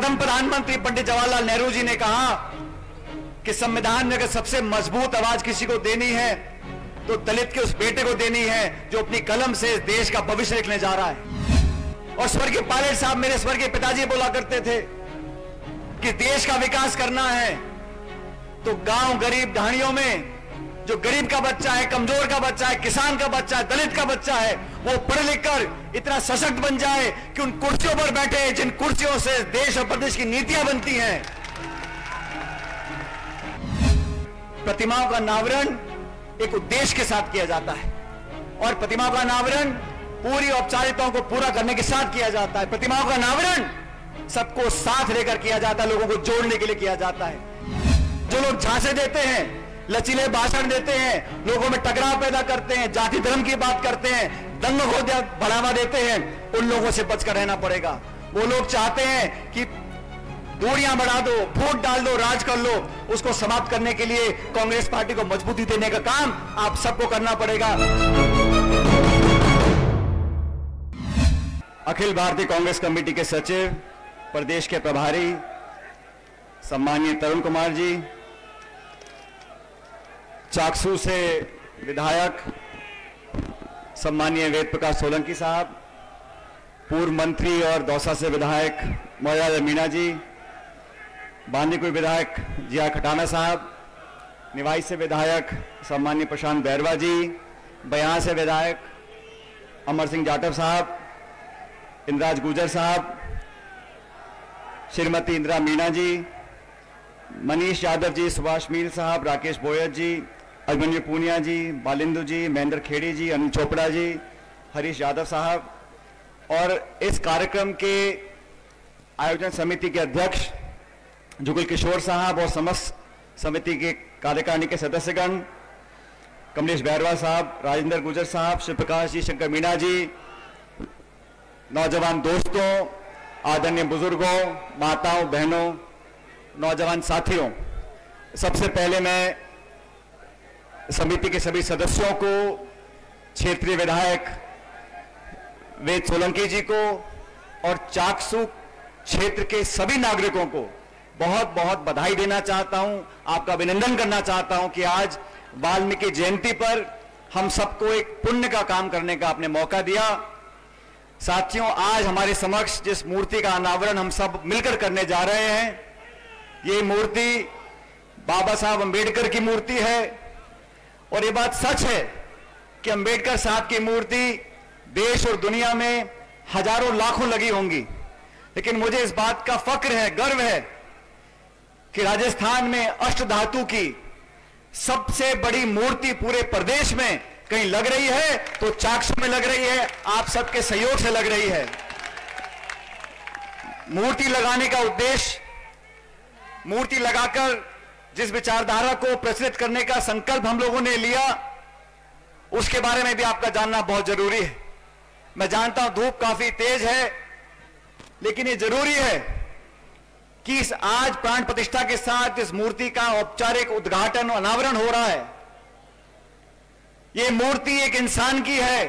प्रथम प्रधानमंत्री पंडित जवाहरलाल नेहरू जी ने कहा कि संविधान में अगर सबसे मजबूत आवाज किसी को देनी है तो दलित के उस बेटे को देनी है जो अपनी कलम से इस देश का भविष्य लिखने जा रहा है। और स्वर्गीय पायलट साहब, मेरे स्वर्गीय पिताजी बोला करते थे कि देश का विकास करना है तो गांव गरीब ढाणियों में जो गरीब का बच्चा है, कमजोर का बच्चा है, किसान का बच्चा है, दलित का बच्चा है, वो पढ़ लिख कर इतना सशक्त बन जाए कि उन कुर्सियों पर बैठे जिन कुर्सियों से देश और प्रदेश की नीतियां बनती हैं। प्रतिमाओं का अनावरण एक उद्देश्य के साथ किया जाता है और प्रतिमाओं का अनावरण पूरी औपचारिकताओं को पूरा करने के साथ किया जाता है। प्रतिमाओं का अनावरण सबको साथ लेकर किया जाता है, लोगों को जोड़ने के लिए किया जाता है। जो लोग झांसे देते हैं, लचीले भाषण देते हैं, लोगों में टकराव पैदा करते हैं, जाति धर्म की बात करते हैं, दंगों को बढ़ावा देते हैं, उन लोगों से बचकर रहना पड़ेगा। वो लोग चाहते हैं कि दूरियां बढ़ा दो, फूट डाल दो, राज कर लो, उसको समाप्त करने के लिए कांग्रेस पार्टी को मजबूती देने का काम आप सबको करना पड़ेगा। अखिल भारतीय कांग्रेस कमेटी के सचिव, प्रदेश के प्रभारी सम्माननीय तरुण कुमार जी, चाकसू से विधायक सम्माननीय वेद प्रकाश सोलंकी साहब, पूर्व मंत्री और दौसा से विधायक मौलाना मीणा जी, बांदीकुई विधायक जिया खटाना साहब, निवाई से विधायक सम्माननीय प्रशांत बैरवा जी, बयां से विधायक अमर सिंह जाटव साहब, इंद्राज गुजर साहब, श्रीमती इंदिरा मीणा जी, मनीष यादव जी, सुभाष मील साहब, राकेश बोयत जी, अभिमन्यु पूनिया जी, बालिंदु जी, महेंद्र खेड़ी जी, अनिल चोपड़ा जी, हरीश यादव साहब और इस कार्यक्रम के आयोजन समिति के अध्यक्ष जुगल किशोर साहब और समस्त समिति के कार्यकारिणी के सदस्यगण कमलेश बैरवा साहब, राजेंद्र गुजर साहब, शिव प्रकाश जी, शंकर मीणा जी, नौजवान दोस्तों, आदरणीय बुजुर्गों, माताओं, बहनों, नौजवान साथियों, सबसे पहले मैं समिति के सभी सदस्यों को, क्षेत्रीय विधायक वेद सोलंकी जी को और चाकसू क्षेत्र के सभी नागरिकों को बहुत बहुत बधाई देना चाहता हूं, आपका अभिनंदन करना चाहता हूं कि आज वाल्मीकि जयंती पर हम सबको एक पुण्य का काम करने का आपने मौका दिया। साथियों, आज हमारे समक्ष जिस मूर्ति का अनावरण हम सब मिलकर करने जा रहे हैं, ये मूर्ति बाबा साहब अंबेडकर की मूर्ति है और ये बात सच है कि अंबेडकर साहब की मूर्ति देश और दुनिया में हजारों लाखों लगी होंगी, लेकिन मुझे इस बात का फक्र है, गर्व है कि राजस्थान में अष्टधातु की सबसे बड़ी मूर्ति पूरे प्रदेश में कहीं लग रही है तो चाकसू में लग रही है, आप सबके सहयोग से लग रही है। मूर्ति लगाने का उद्देश्य, मूर्ति लगाकर जिस विचारधारा को प्रचलित करने का संकल्प हम लोगों ने लिया, उसके बारे में भी आपका जानना बहुत जरूरी है। मैं जानता हूं धूप काफी तेज है, लेकिन ये जरूरी है कि इस आज प्राण प्रतिष्ठा के साथ इस मूर्ति का औपचारिक उद्घाटन और अनावरण हो रहा है। ये मूर्ति एक इंसान की है,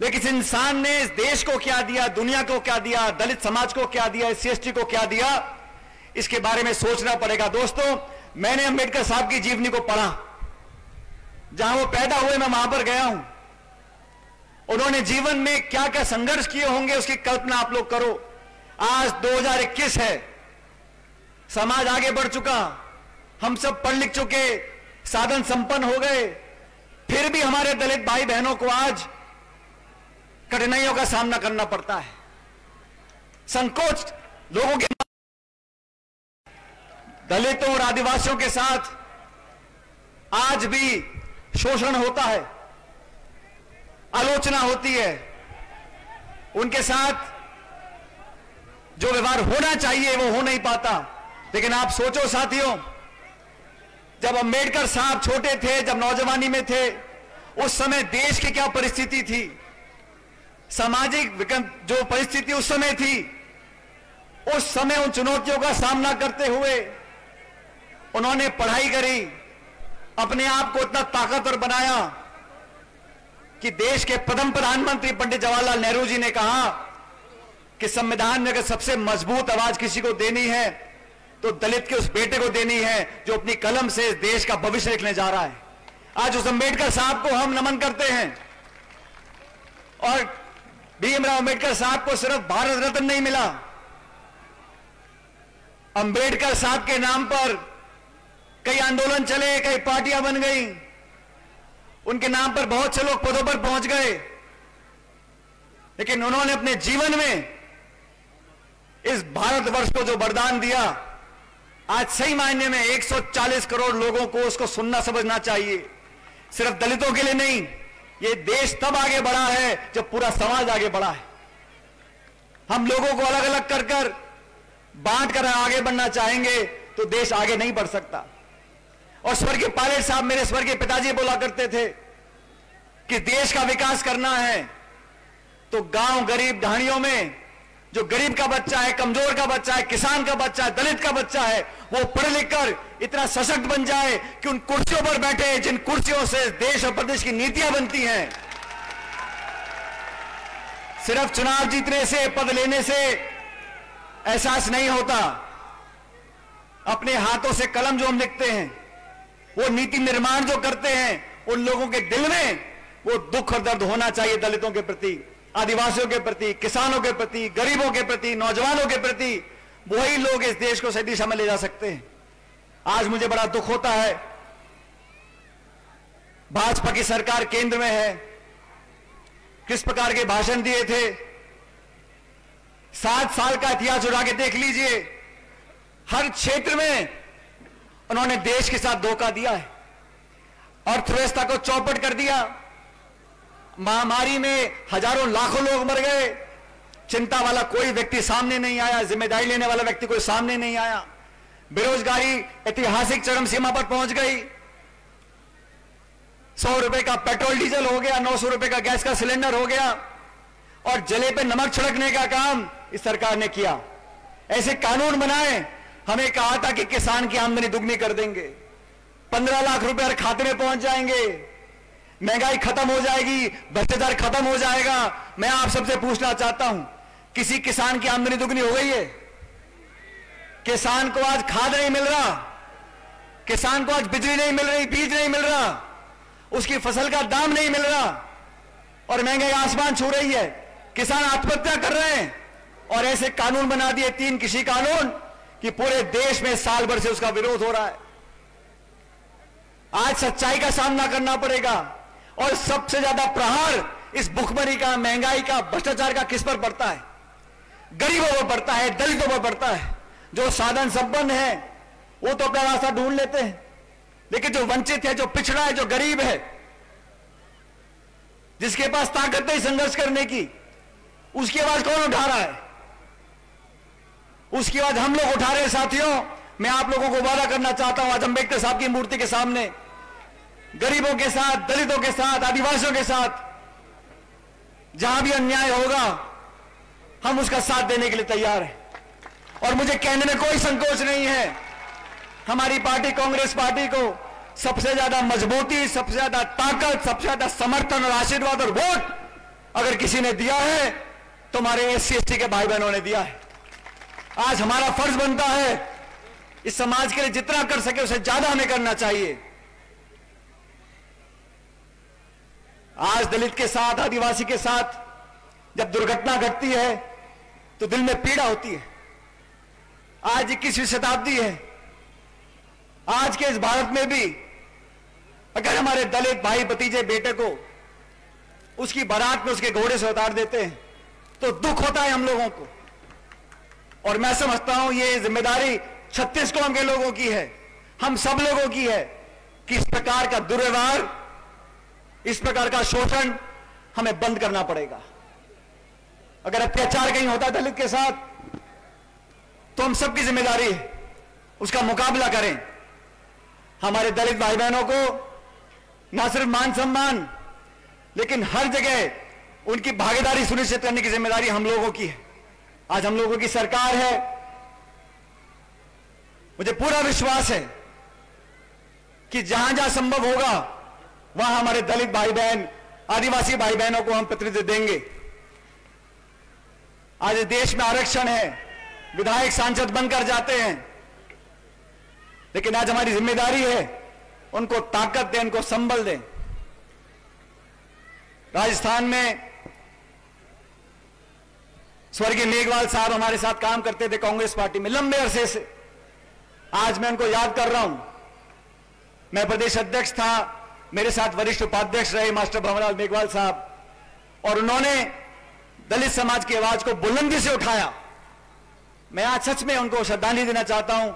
लेकिन इस इंसान ने इस देश को क्या दिया, दुनिया को क्या दिया, दलित समाज को क्या दिया, SC/ST को क्या दिया, इसके बारे में सोचना पड़ेगा। दोस्तों, मैंने अंबेडकर साहब की जीवनी को पढ़ा, जहां वो पैदा हुए मैं वहां पर गया हूं। उन्होंने जीवन में क्या क्या संघर्ष किए होंगे उसकी कल्पना आप लोग करो। आज 2021 है, समाज आगे बढ़ चुका, हम सब पढ़ लिख चुके, साधन संपन्न हो गए, फिर भी हमारे दलित भाई बहनों को आज कठिनाइयों का सामना करना पड़ता है। संकोच लोगों के, दलितों और आदिवासियों के साथ आज भी शोषण होता है, आलोचना होती है, उनके साथ जो व्यवहार होना चाहिए वो हो नहीं पाता। लेकिन आप सोचो साथियों, जब अंबेडकर साहब छोटे थे, जब नौजवानी में थे, उस समय देश की क्या परिस्थिति थी, सामाजिक जो परिस्थिति उस समय थी, उस समय उन चुनौतियों का सामना करते हुए उन्होंने पढ़ाई करी, अपने आप को इतना ताकतवर बनाया कि देश के प्रथम प्रधानमंत्री पंडित जवाहरलाल नेहरू जी ने कहा कि संविधान में अगर सबसे मजबूत आवाज किसी को देनी है तो दलित के उस बेटे को देनी है जो अपनी कलम से इस देश का भविष्य लिखने जा रहा है। आज उस अंबेडकर साहब को हम नमन करते हैं और भीमराव अंबेडकर साहब को सिर्फ भारत रत्न नहीं मिला, अंबेडकर साहब के नाम पर कई आंदोलन चले, कई पार्टियां बन गई, उनके नाम पर बहुत से लोग पदों पर पहुंच गए, लेकिन उन्होंने अपने जीवन में इस भारतवर्ष को जो वरदान दिया, आज सही मायने में 140 करोड़ लोगों को उसको सुनना समझना चाहिए। सिर्फ दलितों के लिए नहीं, ये देश तब आगे बढ़ा है जब पूरा समाज आगे बढ़ा है। हम लोगों को अलग अलग कर कर बांट कर आगे बढ़ना चाहेंगे तो देश आगे नहीं बढ़ सकता। और स्वर्गीय पायलट साहब, मेरे स्वर्गीय पिताजी बोला करते थे कि देश का विकास करना है तो गांव गरीब ढाणियों में जो गरीब का बच्चा है, कमजोर का बच्चा है, किसान का बच्चा है, दलित का बच्चा है, वो पढ़ लिख कर इतना सशक्त बन जाए कि उन कुर्सियों पर बैठे जिन कुर्सियों से देश और प्रदेश की नीतियां बनती हैं। सिर्फ चुनाव जीतने से, पद लेने से एहसास नहीं होता। अपने हाथों से कलम जो हम लिखते हैं, वो नीति निर्माण जो करते हैं, उन लोगों के दिल में वो दुख और दर्द होना चाहिए दलितों के प्रति, आदिवासियों के प्रति, किसानों के प्रति, गरीबों के प्रति, नौजवानों के प्रति। वही लोग इस देश को सही दिशा में ले जा सकते हैं। आज मुझे बड़ा दुख होता है, भाजपा की सरकार केंद्र में है, किस प्रकार के भाषण दिए थे। 7 साल का इतिहास उड़ा के देख लीजिए, हर क्षेत्र में उन्होंने देश के साथ धोखा दिया है, अर्थव्यवस्था को चौपट कर दिया। महामारी में हजारों लाखों लोग मर गए, चिंता वाला कोई व्यक्ति सामने नहीं आया, जिम्मेदारी लेने वाला व्यक्ति कोई सामने नहीं आया। बेरोजगारी ऐतिहासिक चरम सीमा पर पहुंच गई। 100 रुपए का पेट्रोल डीजल हो गया, 900 रुपए का गैस का सिलेंडर हो गया, और जले पे नमक छिड़कने का काम इस सरकार ने किया। ऐसे कानून बनाए, हमें कहा था कि किसान की आमदनी दुगनी कर देंगे, 15 लाख रुपए हर खाते में पहुंच जाएंगे, महंगाई खत्म हो जाएगी, भ्रष्टाचार खत्म हो जाएगा। मैं आप सबसे पूछना चाहता हूं, किसी किसान की आमदनी दुगनी हो गई है? किसान को आज खाद नहीं मिल रहा, किसान को आज बिजली नहीं मिल रही, बीज नहीं मिल रहा, उसकी फसल का दाम नहीं मिल रहा, और महंगाई आसमान छू रही है। किसान आत्महत्या कर रहे हैं, और ऐसे कानून बना दिए 3 कृषि कानून कि पूरे देश में साल भर से उसका विरोध हो रहा है। आज सच्चाई का सामना करना पड़ेगा, और सबसे ज्यादा प्रहार इस भुखमरी का, महंगाई का, भ्रष्टाचार का किस पर पड़ता है? गरीबों पर पड़ता है, दलितों पर पड़ता है। जो साधन संपन्न है वो तो अपना रास्ता ढूंढ लेते हैं, लेकिन जो वंचित है, जो पिछड़ा है, जो गरीब है, जिसके पास ताकत नहीं संघर्ष करने की, उसकी आवाज कौन उठा रहा है? उसकी आवाज हम लोग उठा रहे हैं। साथियों, मैं आप लोगों को वादा करना चाहता हूं, आज अंबेडकर साहब की मूर्ति के सामने गरीबों के साथ, दलितों के साथ, आदिवासियों के साथ जहां भी अन्याय होगा, हम उसका साथ देने के लिए तैयार हैं। और मुझे कहने में कोई संकोच नहीं है, हमारी पार्टी कांग्रेस पार्टी को सबसे ज्यादा मजबूती, सबसे ज्यादा ताकत, सबसे ज्यादा समर्थन और आशीर्वाद और वोट अगर किसी ने दिया है तो हमारे SC/ST के भाई बहनों ने दिया है। आज हमारा फर्ज बनता है इस समाज के लिए जितना कर सके उसे ज्यादा हमें करना चाहिए। आज दलित के साथ, आदिवासी के साथ जब दुर्घटना घटती है तो दिल में पीड़ा होती है। आज 21वीं शताब्दी है, आज के इस भारत में भी अगर हमारे दलित भाई, भतीजे, बेटे को उसकी बारात में उसके घोड़े से उतार देते हैं तो दुख होता है हम लोगों को। और मैं समझता हूं ये जिम्मेदारी 36 कौम के लोगों की है, हम सब लोगों की है कि इस प्रकार का दुर्व्यवहार, इस प्रकार का शोषण हमें बंद करना पड़ेगा। अगर अत्याचार कहीं होता है दलित के साथ तो हम सबकी जिम्मेदारी है उसका मुकाबला करें। हमारे दलित भाई बहनों को न सिर्फ मान सम्मान, लेकिन हर जगह उनकी भागीदारी सुनिश्चित करने की जिम्मेदारी हम लोगों की है। आज हम लोगों की सरकार है, मुझे पूरा विश्वास है कि जहां जहां संभव होगा वहां हमारे दलित भाई बहन, आदिवासी भाई बहनों को हम प्रतिनिधित्व देंगे। आज इस देश में आरक्षण है, विधायक सांसद बनकर जाते हैं, लेकिन आज हमारी जिम्मेदारी है उनको ताकत दें, उनको संबल दें। राजस्थान में स्वर्गीय मेघवाल साहब हमारे साथ काम करते थे कांग्रेस पार्टी में लंबे अरसे से। आज मैं उनको याद कर रहा हूं। मैं प्रदेश अध्यक्ष था, मेरे साथ वरिष्ठ उपाध्यक्ष रहे मास्टर भंवरलाल मेघवाल साहब, और उन्होंने दलित समाज की आवाज को बुलंदी से उठाया। मैं आज सच में उनको श्रद्धांजलि देना चाहता हूं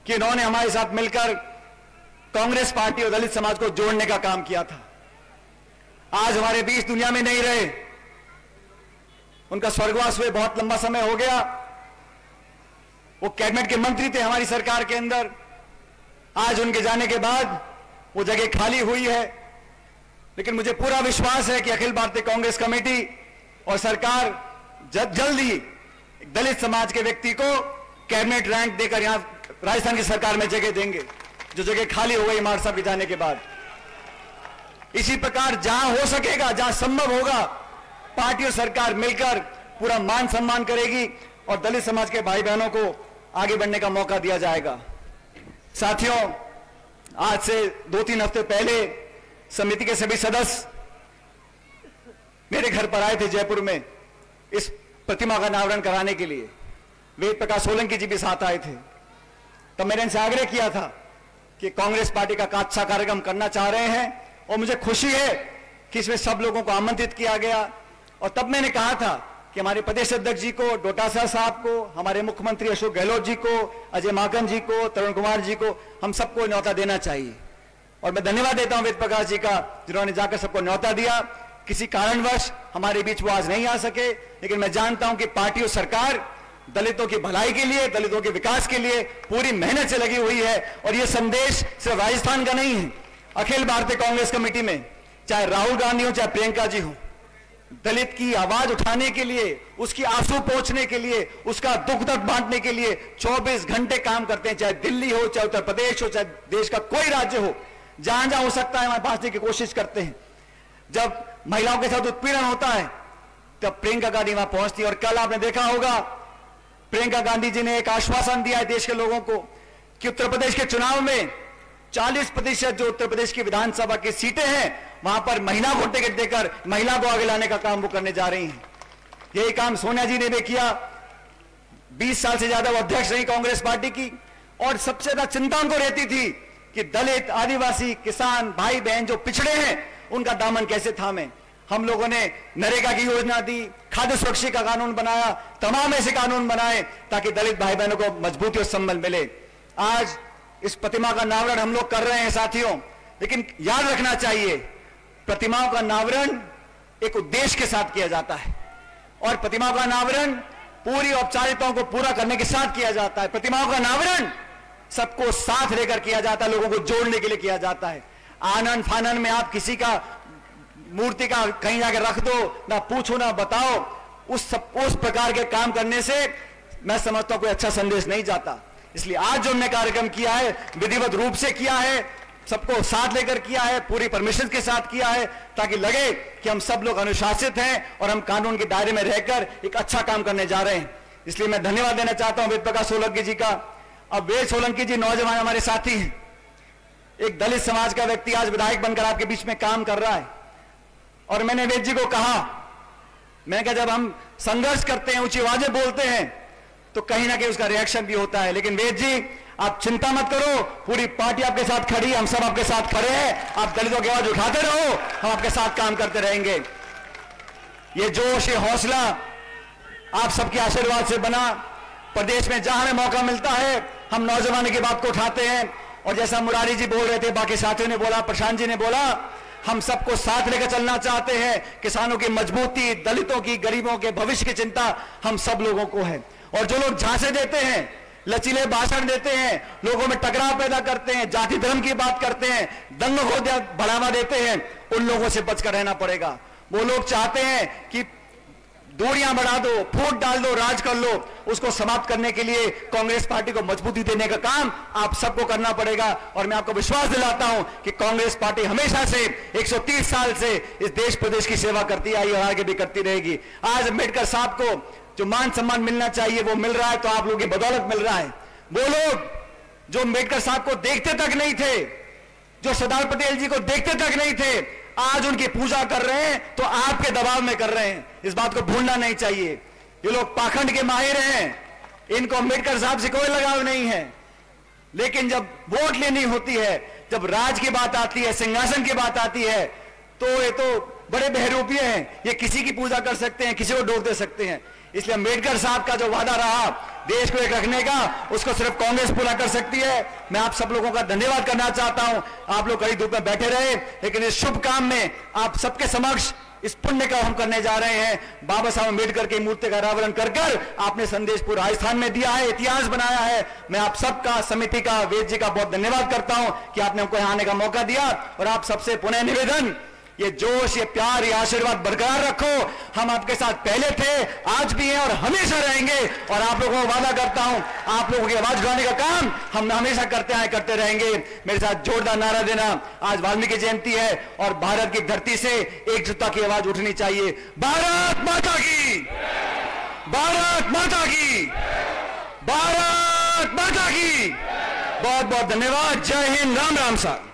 कि उन्होंने हमारे साथ मिलकर कांग्रेस पार्टी और दलित समाज को जोड़ने का काम किया था। आज हमारे बीच दुनिया में नहीं रहे, उनका स्वर्गवास हुए बहुत लंबा समय हो गया। वो कैबिनेट के मंत्री थे हमारी सरकार के अंदर। आज उनके जाने के बाद वो जगह खाली हुई है, लेकिन मुझे पूरा विश्वास है कि अखिल भारतीय कांग्रेस कमेटी और सरकार जल्द ही दलित समाज के व्यक्ति को कैबिनेट रैंक देकर यहां राजस्थान की सरकार में जगह देंगे, जो जगह खाली हो गई मार साहब के जाने के बाद। इसी प्रकार जहां हो सकेगा, जहां संभव होगा, पार्टी और सरकार मिलकर पूरा मान सम्मान करेगी और दलित समाज के भाई बहनों को आगे बढ़ने का मौका दिया जाएगा। साथियों, आज से 2-3 हफ्ते पहले समिति के सभी सदस्य मेरे घर पर आए थे जयपुर में इस प्रतिमा का अनावरण कराने के लिए। वेद प्रकाश सोलंकी जी भी साथ आए थे। तब मैंने इनसे आग्रह किया था कि कांग्रेस पार्टी का अच्छा कार्यक्रम करना चाह रहे हैं और मुझे खुशी है कि इसमें सब लोगों को आमंत्रित किया गया। और तब मैंने कहा था कि हमारे प्रदेश अध्यक्ष जी को, डोटासरा साहब को, हमारे मुख्यमंत्री अशोक गहलोत जी को, अजय माकन जी को, तरुण कुमार जी को, हम सबको न्योता देना चाहिए। और मैं धन्यवाद देता हूं वेद प्रकाश जी का, जिन्होंने जाकर सबको न्योता दिया। किसी कारणवश हमारे बीच वो आज नहीं आ सके, लेकिन मैं जानता हूं कि पार्टी और सरकार दलितों की भलाई के लिए, दलितों के विकास के लिए पूरी मेहनत से लगी हुई है। और यह संदेश सिर्फ राजस्थान का नहीं है, अखिल भारतीय कांग्रेस कमेटी में चाहे राहुल गांधी हो, चाहे प्रियंका जी हो, दलित की आवाज उठाने के लिए, उसकी आंसू पहुंचने के लिए, उसका दुख दर्द बांटने के लिए 24 घंटे काम करते हैं। चाहे दिल्ली हो, चाहे उत्तर प्रदेश हो, चाहे देश का कोई राज्य हो, जहां जहां हो सकता है वहां पहुंचने की कोशिश करते हैं। जब महिलाओं के साथ उत्पीड़न होता है तब प्रियंका गांधी वहां पहुंचती है। और कल आपने देखा होगा, प्रियंका गांधी जी ने एक आश्वासन दिया है देश के लोगों को कि उत्तर प्रदेश के चुनाव में 40% जो उत्तर प्रदेश की विधानसभा की सीटें हैं, वहां पर महिला को टिकट देकर महिला को आगे लाने का काम वो करने जा रही हैं। यही काम सोनिया जी ने भी किया। 20 साल से ज्यादा वो अध्यक्ष रही कांग्रेस पार्टी की, और सबसे ज्यादा चिंता उनको रहती थी कि दलित, आदिवासी, किसान भाई बहन जो पिछड़े हैं उनका दामन कैसे थामे। हम लोगों ने नरेगा की योजना दी, खाद्य सुरक्षा का कानून बनाया, तमाम ऐसे कानून बनाए ताकि दलित भाई बहनों को मजबूती और संबल मिले। आज इस प्रतिमा का अनावरण हम लोग कर रहे हैं साथियों, लेकिन याद रखना चाहिए प्रतिमाओं का अनावरण एक उद्देश्य के साथ किया जाता है और प्रतिमाओं का अनावरण पूरी औपचारिकताओं को पूरा करने के साथ किया जाता है। प्रतिमाओं का अनावरण सबको साथ लेकर किया जाता है, लोगों को जोड़ने के लिए किया जाता है। आनंद फानन में आप किसी का मूर्ति का कहीं जाकर रख दो, ना पूछो ना बताओ, उस प्रकार के काम करने से मैं समझता हूं कोई अच्छा संदेश नहीं जाता। इसलिए आज जो हमने कार्यक्रम किया है विधिवत रूप से किया है, सबको साथ लेकर किया है, पूरी परमिशन के साथ किया है, ताकि लगे कि हम सब लोग अनुशासित हैं और हम कानून के दायरे में रहकर एक अच्छा काम करने जा रहे हैं। इसलिए मैं धन्यवाद देना चाहता हूं वेद प्रकाश सोलंकी जी का। अब वेद सोलंकी जी नौजवान हमारे साथी हैं, एक दलित समाज का व्यक्ति आज विधायक बनकर आपके बीच में काम कर रहा है। और मैंने वेद जी को कहा, मैंने कहा जब हम संघर्ष करते हैं, ऊंची आवाजें बोलते हैं, तो कहीं ना कहीं उसका रिएक्शन भी होता है। लेकिन वेद जी आप चिंता मत करो, पूरी पार्टी आपके साथ खड़ी, हम सब आपके साथ खड़े हैं। आप दलितों की आवाज उठाते रहो, हम आपके साथ काम करते रहेंगे। ये जोश, ये हौसला आप सबके आशीर्वाद से बना। प्रदेश में जहां हमें मौका मिलता है हम नौजवानों की बात को उठाते हैं। और जैसा मुरारी जी बोल रहे थे, बाकी साथियों ने बोला, प्रशांत जी ने बोला, हम सबको साथ लेकर चलना चाहते हैं। किसानों की मजबूती, दलितों की, गरीबों के भविष्य की चिंता हम सब लोगों को है। और जो लोग झांसे देते हैं, लचीले भाषण देते हैं, लोगों में टकराव पैदा करते हैं, जाति धर्म की बात करते हैं, दंग को बढ़ावा देते हैं, उन लोगों से बचकर रहना पड़ेगा। वो लोग चाहते हैं कि दूरियां बढ़ा दो, फूट डाल दो, राज कर लो, उसको समाप्त करने के लिए कांग्रेस पार्टी को मजबूती देने का काम आप सबको करना पड़ेगा। और मैं आपको विश्वास दिलाता हूं कि कांग्रेस पार्टी हमेशा से 130 साल से इस देश प्रदेश की सेवा करती आई और आगे भी करती रहेगी। आज अम्बेडकर साहब को जो मान सम्मान मिलना चाहिए वो मिल रहा है, तो आप लोगों की बदौलत मिल रहा है। वो लोग जो अम्बेडकर साहब को देखते तक नहीं थे, जो सरदार पटेल जी को देखते तक नहीं थे, आज उनकी पूजा कर रहे हैं तो आपके दबाव में कर रहे हैं। इस बात को भूलना नहीं चाहिए। ये लोग पाखंड के माहिर हैं, इनको अम्बेडकर साहब से कोई लगाव नहीं है, लेकिन जब वोट लेनी होती है, जब राज की बात आती है, सिंहासन की बात आती है, तो ये तो बड़े बहरूपिये हैं। ये किसी की पूजा कर सकते हैं, किसी को डोब दे सकते हैं। इसलिए अम्बेडकर साहब का जो वादा रहा देश को एक रखने का, उसको सिर्फ कांग्रेस पूरा कर सकती है। मैं आप सब लोगों का धन्यवाद करना चाहता हूं। आप लोग कड़ी धूप में बैठे रहे, लेकिन इस शुभ काम में आप सबके समक्ष इस पुण्य का हम करने जा रहे हैं। बाबा साहब अम्बेडकर की मूर्ति का अनावरण कर आपने संदेश पूरे राजस्थान में दिया है, इतिहास बनाया है। मैं आप सबका, समिति का, वेद जी का बहुत धन्यवाद करता हूं कि आपने हमको यहां आने का मौका दिया। और आप सबसे पुनः निवेदन, ये जोश, ये प्यार, ये आशीर्वाद बरकरार रखो। हम आपके साथ पहले थे, आज भी हैं और हमेशा रहेंगे। और आप लोगों को वादा करता हूं, आप लोगों की आवाज उठाने का काम हम हमेशा करते आए, करते रहेंगे। मेरे साथ जोरदार नारा देना। आज वाल्मीकि जयंती है और भारत की धरती से एकजुटता की आवाज उठनी चाहिए। भारत माता की, भारत माता की, भारत माता की। बहुत बहुत धन्यवाद। जय हिंद। राम राम साहब।